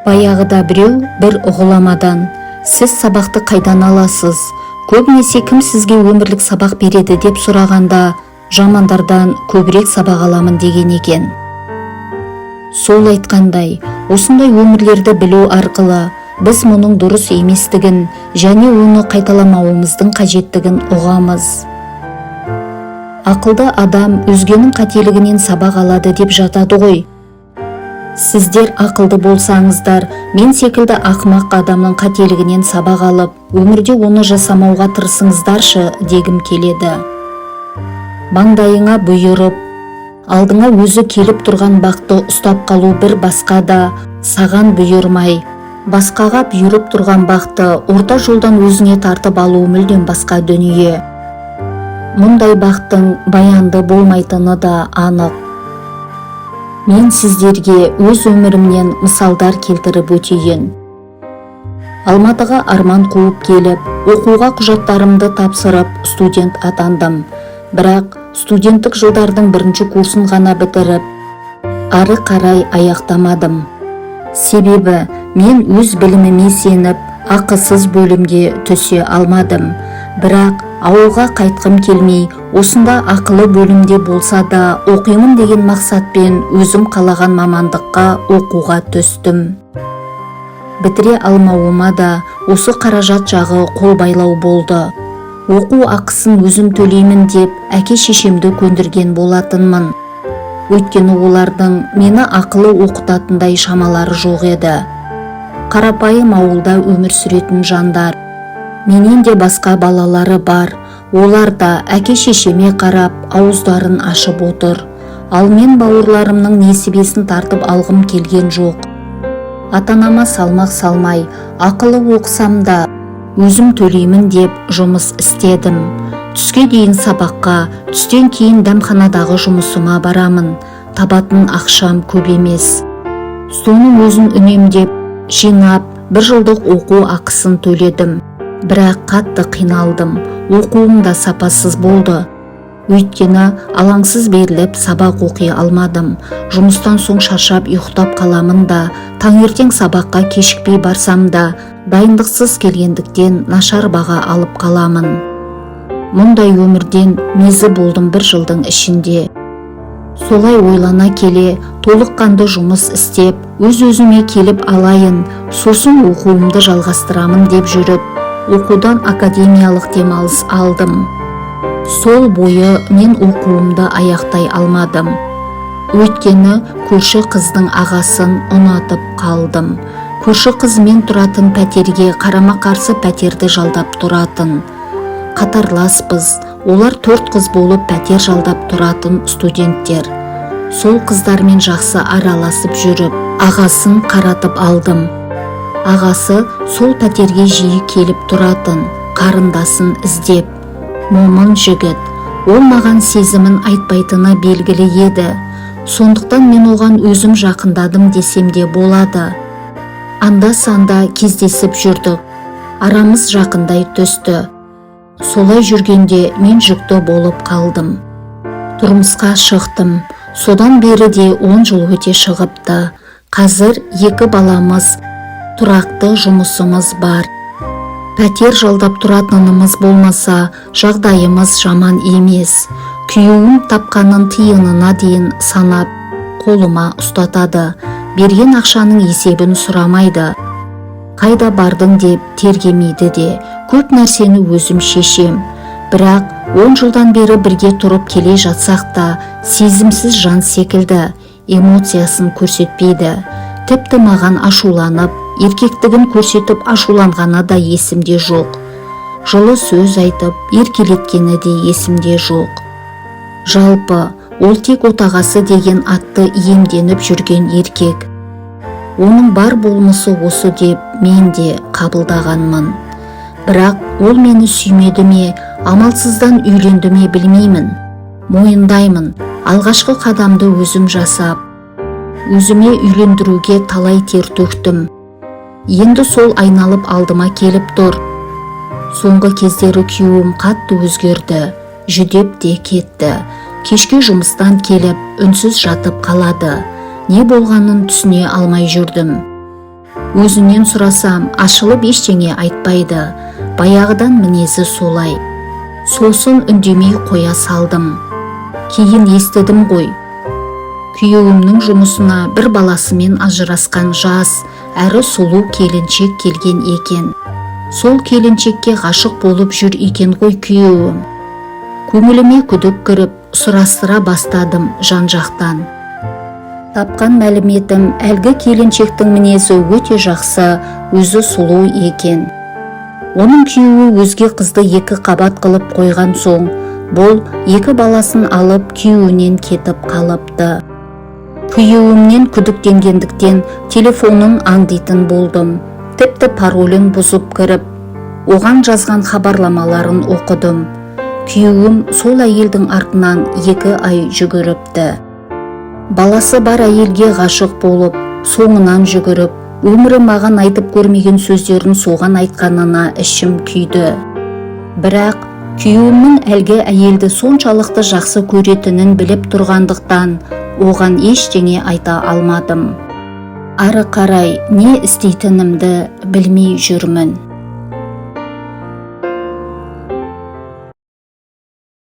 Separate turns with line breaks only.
Баяғыда біреу бір ғұламадан: сіз сабақты қайдан аласыз? Көбінесе кім сізге өмірлік сабақ береді деп сұрағанда, жамандардан көбірек сабақ аламын деген екен. Сол айтқандай, осындай өмірлерді білу арқылы біз мұның дұрыс еместігін және оны қайталамауымыздың қажеттігін ұғамыз. Ақылды адам өзгенің қателігінен сабақ алады деп жатады ғой. Сіздер ақылды болсаңыздар, мен секілді ақымақ адамның қателігінен сабақ алып, өмірде оны жасамауға тырысыңыздаршы дегім келеді. Маңдайыңа бұйырып, алдыңа өзі келіп тұрған бақты ұстап қалу бір басқа да, саған бұйырмай, басқаға бұйырып тұрған бақты орта жолдан өзіңе тартып алу мүлдем басқа дүние. Мұндай бақтың баянды болмайтыны да анық. Мен сіздерге өз өмірімнен мысалдар келтіріп өтейін. Алматыға арман қуып келіп, оқуға құжаттарымды тапсырып, студент атандым. Бірақ студенттік жылдардың бірінші курсын ғана бітіріп, ары қарай аяқтамадым. Себебі мен өз біліміме сеніп, ақысыз бөлімге түсе алмадым. Бірақ ауылға қайтқым келмей, осында ақылы бөлімде болса да оқимын деген мақсатпен өзім қалаған мамандыққа оқуға түстім. Бітіре алмауыма да осы қаражат жағы қол байлау болды. Оқу ақысын өзім төлеймін деп әке-шешемді көндірген болатынмын. Өйткені олардың мені ақылы оқытатындай шамалары жоқ еді. Қарапайым ауылда өмір сүретін жандар. Менен де басқа балалары бар. Олар да әке-шешеме қарап ауыздарын ашып отыр. Ал мен бауырларымның несібесін тартып алғым келген жоқ. Атанама салмақ салмай, ақылы оқысам да өзім төлеймін деп жұмыс істедім. Түске дейін сабаққа, түстен кейін дәмханадағы жұмысыма барамын. Табатын ақшам көп емес. Соның өзін үнемдеп, жинап, бір жылдық оқу ақысын төледім. Бірақ қатты қиналдым. Оқуым да сапасыз болды. Өйткені алаңсыз беріліп сабақ оқи алмадым. Жұмыстан соң шаршап ұйықтап қаламын да, таңертең сабаққа кешікпей барсам да, дайындықсыз келгендіктен нашар баға алып қаламын. Мұндай өмірден мезі болдым бір жылдың ішінде. Солай ойлана келе, толыққанды жұмыс істеп, өз-өзіме келіп алайын, сосын оқуымды жалғастырамын деп жүріп, оқудан академиялық демалыс алдым. Сол бойы мен оқуымды аяқтай алмадым. Өйткені көрші қыздың ағасын ұнатып қалдым. Көрші қызмен тұратын пәтерге қарама-қарсы пәтерді жалдап тұратын. Қатарласпыз, олар 4 қыз болып пәтер жалдап тұратын студенттер. Сол қыздармен жақсы араласып жүріп, ағасын қаратып алдым. Ағасы сол пәтерге жиі келіп тұратын, қарындасын іздеп. Момын жігіт, ол маған сезімін айтпайтыны белгілі еді. Сондықтан мен оған өзім жақындадым десем де болады. Анда-санда кездесіп жүрдік, арамыз жақындай түсті. Солай жүргенде мен жүкті болып қалдым. Тұрмысқа шықтым, содан бері де 10 жыл өте шығыпты. Қазір 2 баламыз, тұрақты жұмысымыз бар. Пәтер жалдап тұратынымыз болмаса, жағдайымыз жаман емес. Күйеуім тапқанын тиынына дейін санап, қолыма ұстатады. Берген ақшаның есебін сұрамайды. Қайда бардың деп тергемейді де, көп нәрсені өзім шешем. Бірақ 10 жылдан бері бірге тұрып келе жатсақ та, сезімсіз жан секілді, эмоциясын көрсетпейді. Тіпті маған ашуланып, еркектігін көрсетіп ашуланғаны да есімде жоқ. Жылы сөз айтып, еркелеткені де есімде жоқ. Жалпы, ол тек отағасы деген атты иемденіп жүрген еркек. Оның бар болмысы осы деп мен де қабылдағанмын. Бірақ ол мені сүймеді ме, амалсыздан үйленді ме білмеймін. Мойындаймын, алғашқы қадамды өзім жасап, өзіме үйлендіруге талай тер төктім. Енді сол айналып алдыма келіп тұр. Соңғы кездері күйеуім қатты өзгерді, жүдеп те кетті. Кешке жұмыстан келіп, үнсіз жатып қалады. Не болғанын түсіне алмай жүрдім. Өзінен сұрасам, ашылып ештеңе айтпайды. Баяғыдан мінезі солай. Сосын үндемей қоя салдым. Кейін естідім ғой. Күйеуімнің жұмысына бір баласымен ажырасқан жас, әрі сұлу келіншек келген екен. Сол келіншекке ғашық болып жүр екен ғой күйеуім. Көңіліме күдік кіріп, сұрастыра бастадым жан-жақтан. Тапқан мәліметім, әлгі келіншектің мінезі өте жақсы, өзі сұлу екен. Оның күйеуі өзге қызды 2 қабат қылып қойған соң, бұл 2 баласын алып күйеуінен кетіп қалыпты. Күйеуімнен күдіктенгендіктен телефонын аңдитын болдым. Тіпті паролін бұзып кіріп, оған жазған хабарламаларын оқыдым. Күйеуім сол әйелдің артынан 2 ай жүгіріпті. Баласы бар әйелге ғашық болып, соңынан жүгіріп, өмірі маған айтып көрмеген сөздерін соған айтқанына ішім күйді. Бірақ күйеуімнің әлгі әйелді соншалықты жақсы көретінін біліп тұрғандықтан, оған ештеңе айта алмадым. Ары қарай не істейтінімді білмей жүрмін.